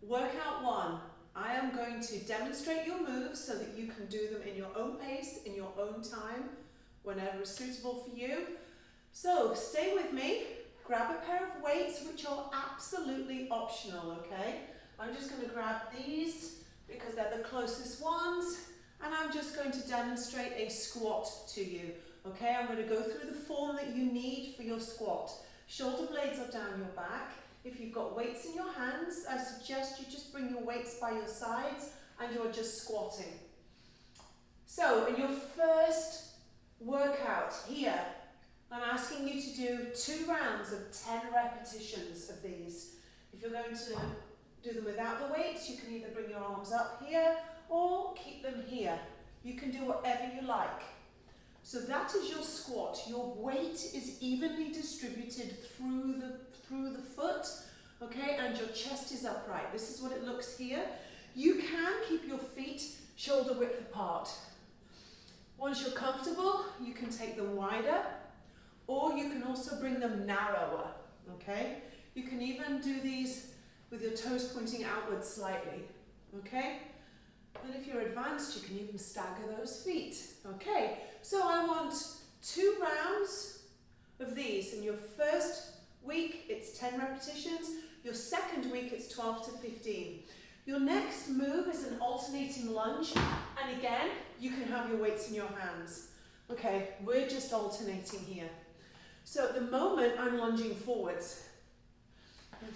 Workout 1. I am going to demonstrate your moves so that you can do them in your own pace, in your own time, whenever is suitable for you. So stay with me, grab a pair of weights which are absolutely optional, okay? I'm just going to grab these because they're the closest ones, and I'm just going to demonstrate a squat to you, okay? I'm going to go through the form that you need for your squat. Shoulder blades are down your back. If you've got weights in your hands, I suggest you just bring your weights by your sides and you're just squatting. So in your first workout here, I'm asking you to do 2 rounds of 10 repetitions of these. If you're going to do them without the weights, you can either bring your arms up here or keep them here. You can do whatever you like. So that is your squat. Your weight is evenly distributed through the foot, okay, and your chest is upright. This is what it looks here. You can keep your feet shoulder width apart. Once you're comfortable, you can take them wider, or you can also bring them narrower, okay? You can even do these with your toes pointing outwards slightly, okay? And if you're advanced, you can even stagger those feet. Okay, so I want 2 rounds of these. In your first week, it's 10 repetitions. Your second week, it's 12 to 15. Your next move is an alternating lunge. And again, you can have your weights in your hands. Okay, we're just alternating here. So at the moment, I'm lunging forwards.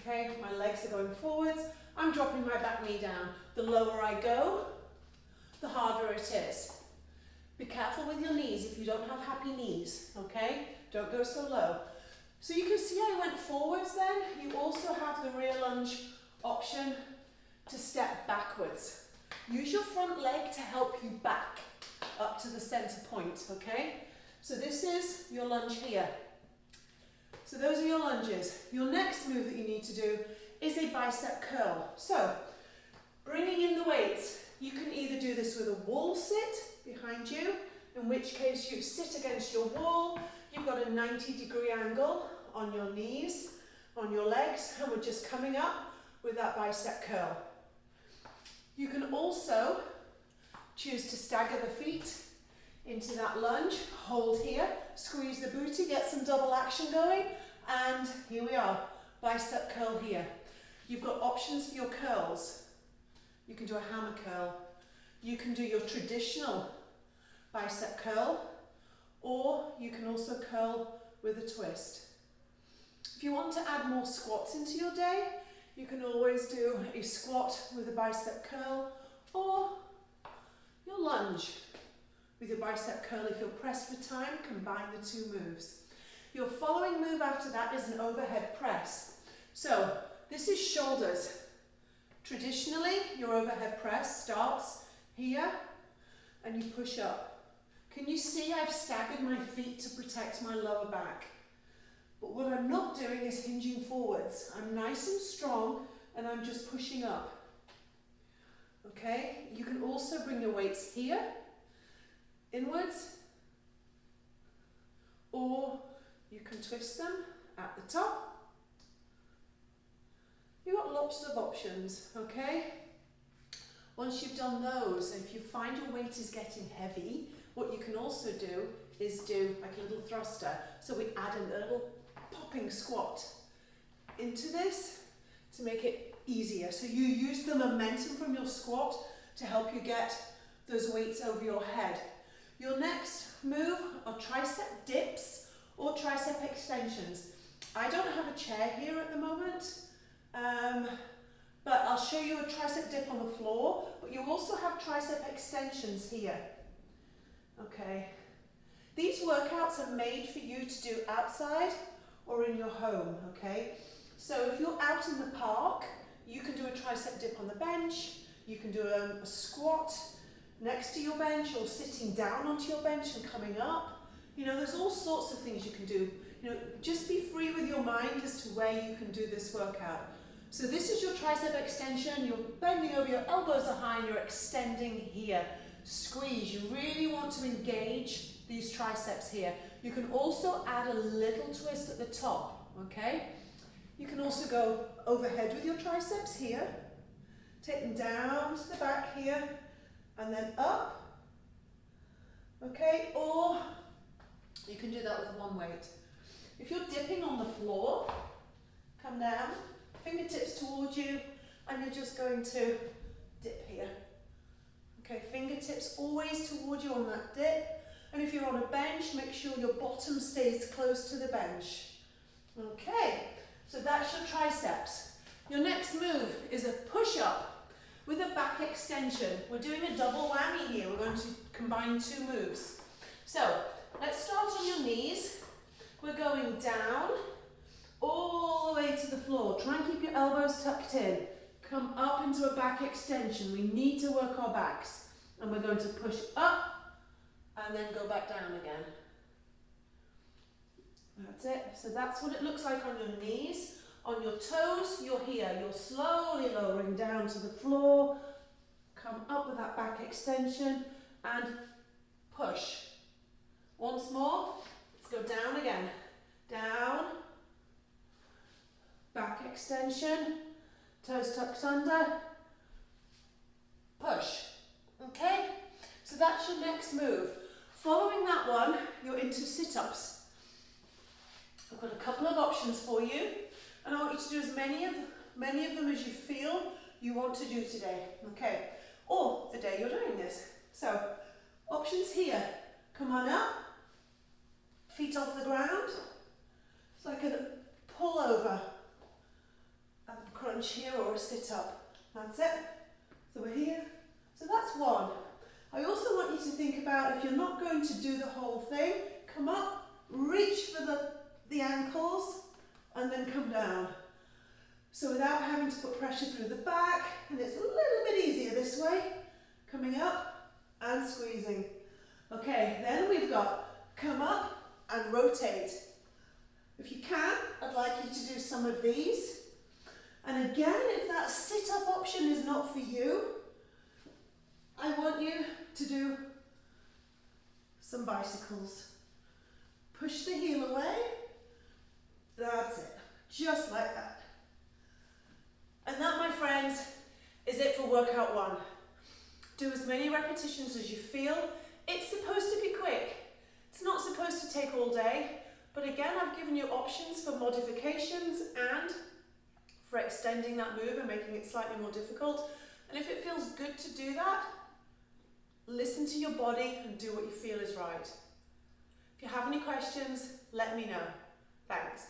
Okay, my legs are going forwards. I'm dropping my back knee down. The lower I go, the harder it is. Be careful with your knees if you don't have happy knees, okay? Don't go so low. So you can see I went forwards then. You also have the rear lunge option to step backwards. Use your front leg to help you back up to the center point, okay? So this is your lunge here. So those are your lunges. Your next move that you need to do is a bicep curl. So bringing in the weights. You can either do this with a wall sit behind you, in which case you sit against your wall, you've got a 90-degree angle on your knees, on your legs, and we're just coming up with that bicep curl. You can also choose to stagger the feet into that lunge, hold here, squeeze the booty, get some double action going, and here we are, bicep curl here. You've got options for your curls. You can do a hammer curl. You can do your traditional bicep curl, or you can also curl with a twist. If you want to add more squats into your day, you can always do a squat with a bicep curl, or your lunge with your bicep curl. If you're pressed for time, combine the 2 moves. Your following move after that is an overhead press. So this is shoulders. Traditionally, your overhead press starts here and you push up. Can you see I've staggered my feet to protect my lower back? But what I'm not doing is hinging forwards. I'm nice and strong and I'm just pushing up. Okay, you can also bring your weights here, inwards, or you can twist them at the top. You've got lots of options, okay? Once you've done those, if you find your weight is getting heavy, what you can also do is do like a little thruster. So we add a little popping squat into this to make it easier. So you use the momentum from your squat to help you get those weights over your head. Your next move are tricep dips or tricep extensions. I don't have a chair here at the moment. But I'll show you a tricep dip on the floor, but you also have tricep extensions here. Okay. These workouts are made for you to do outside or in your home, okay? So if you're out in the park, you can do a tricep dip on the bench, you can do a squat next to your bench or sitting down onto your bench and coming up. You know, there's all sorts of things you can do. You know, just be free with your mind as to where you can do this workout. So this is your tricep extension. You're bending over, your elbows are high and you're extending here. Squeeze. You really want to engage these triceps here. You can also add a little twist at the top, okay? You can also go overhead with your triceps here Take them down to the back here and then up. Okay, or you can do that with one weight. If you're dipping on the floor, come down, fingertips towards you, and you're just going to dip here. Okay, fingertips always towards you on that dip. And if you're on a bench, make sure your bottom stays close to the bench. Okay, so that's your triceps. Your next move is a push-up with a back extension. We're doing a double whammy here. We're going to combine two moves. So let's start on your knees. We're going down all the way to the floor. Try and keep your elbows tucked in. Come up into a back extension. We need to work our backs. And we're going to push up and then go back down again. That's it. So that's what it looks like on your knees. On your toes, you're here. You're slowly lowering down to the floor. Come up with that back extension and push. Once more. Let's go down again. Down. Back extension. Toes tucked under. Push. Okay? So that's your next move. Following that one, you're into sit-ups. I've got a couple of options for you. And I want you to do as many of them as you feel you want to do today, okay? Or the day you're doing this. So, options here. Come on up, feet off the ground. So I can pull over and crunch here or a sit up. That's it. So we're here. So that's one. I also want you to think about if you're not going to do the whole thing, come up, reach for the ankles, and then come down. So without having to put pressure through the back, and it's a little bit easier this way, coming up and squeezing. Okay, then we've got come up and rotate. If you can, I'd like you to do some of these. And again, if that sit-up option is not for you, I want you to do some bicycles. Push the heel away. That's it, just like that. And that, my friends, is it for workout one. Do as many repetitions as you feel. It's supposed to be quick. It's not supposed to take all day, but again, I've given you options for modifications and for extending that move and making it slightly more difficult. And if it feels good to do that, listen to your body and do what you feel is right. If you have any questions, let me know. Thanks.